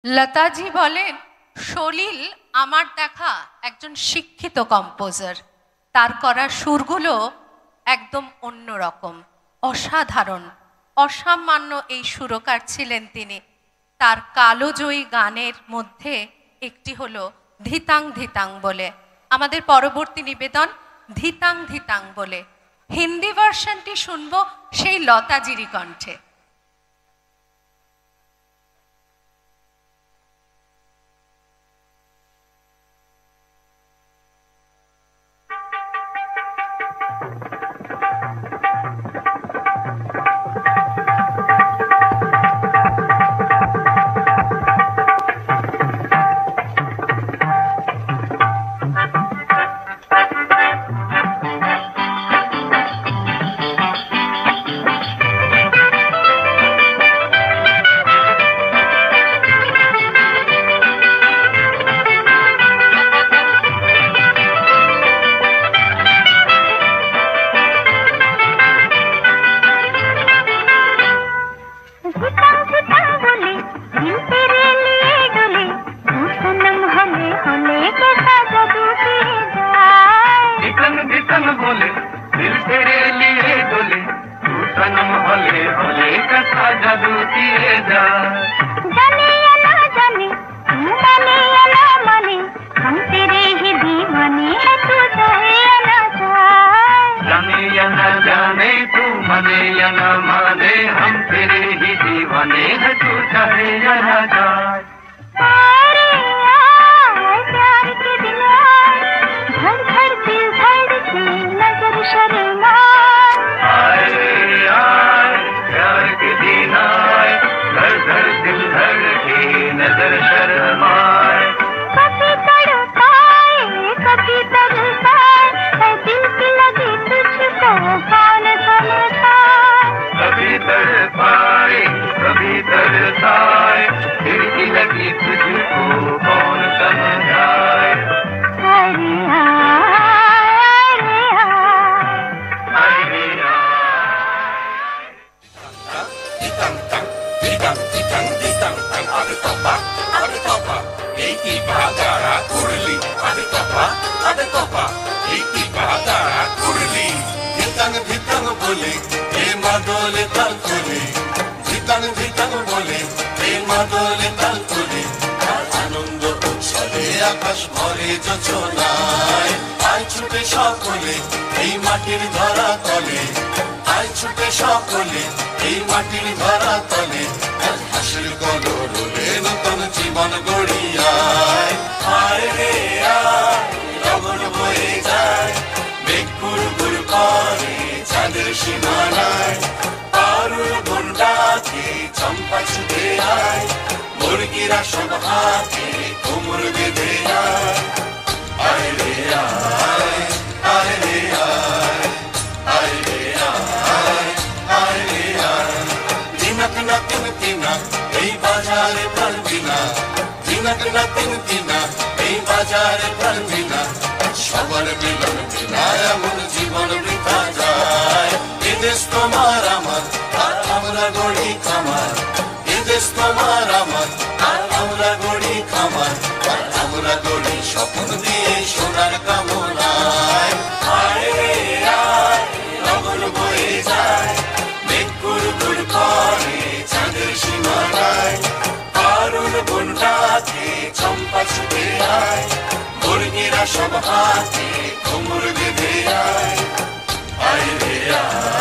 লতাজি বলেন, সলিল আমার দেখা একজন শিক্ষিত কম্পোজার। তার করা সুরগুলো একদম অন্যরকম, অসাধারণ, অসামান্য এই সুরকার ছিলেন তিনি। তার কালোজয়ী গানের মধ্যে একটি হলো ধিতাং ধিতাং বলে। আমাদের পরবর্তী নিবেদন ধিতাং ধিতাং বলে। হিন্দি ভার্সনটি শুনবো সেই লতাজিরই কণ্ঠে। बोले दिल तेरे लिए डोले, तू सनम होले होले कैसा जादू किए जा। जाने या ना जाने, तू माने या ना माने, हम तेरे ही दीवाने हैं, तू चाहे या ना चाहे। जाने या ना जाने, तू माने या ना माने, हम तेरे ही दीवाने हैं, तू चाहे या ना चाहे। प्यार के दिन आए, घर घर दिल धड़के, नजर शर्माए। आए प्यार के दिन आए, घर घर दिल धड़के, नजर शर्माए। कभी तड़पाए, कभी तरसाए, है दिल की लगी तुझको कौन समझाए। कभी तड़पाए, कभी तरसाए, दिल की लगी तुझको कौन समझाए। अरे बोले प्रेमा डोले ताल खोले, धितांग धितांग बोले प्रेमा डोले ताल खोले। आनंद উৎসবে আকাশ ভরে যোজনায়, আয় ছুটে সকলে এই মাটির ধরা তলে, আয় ছুটে সকলে এই মাটির ধরা তলে। হাসির কলরবে নতুন জীবন গড়িয়ায়। আয় রে আয়, লগন বয়ে যায়, মেঘ গুড় করে চাঁদের সীমানায়। পারুল গুণ ডাকে চম্পা ছুটে আয়, মুরগিরা সব হাতে কোমর বেঁধে আয়। আয় রে আয়, আয় রে আয়, আয় রে আয়, আয় রে আয়। দিনাক না তিন তিনা এই বাজারে পারবি না, দিনাক না তিন তিনা এই বাজারে পারবি না। সবার মিলন বিনা এমন জীবন বৃথা যায়। এদেশ তোমার আমার, আর আমরা গড়ি খামার। এদেশ তোমার আমার, আর আমরা গড়ি খামার। আর আমরা গড়ি স্বপ্ন দিয়ে সোনার কামনায়। আয় রে আয়, লগন বয়ে যায়, মেঘ গুড় গুড় করে চাঁদের সীমানায়। পারুল গুণ ডাকে চম্পা ছুটে আয়, মুরগিরা সব হাতে কোমর বেঁধে আয়। আয় রে আয়।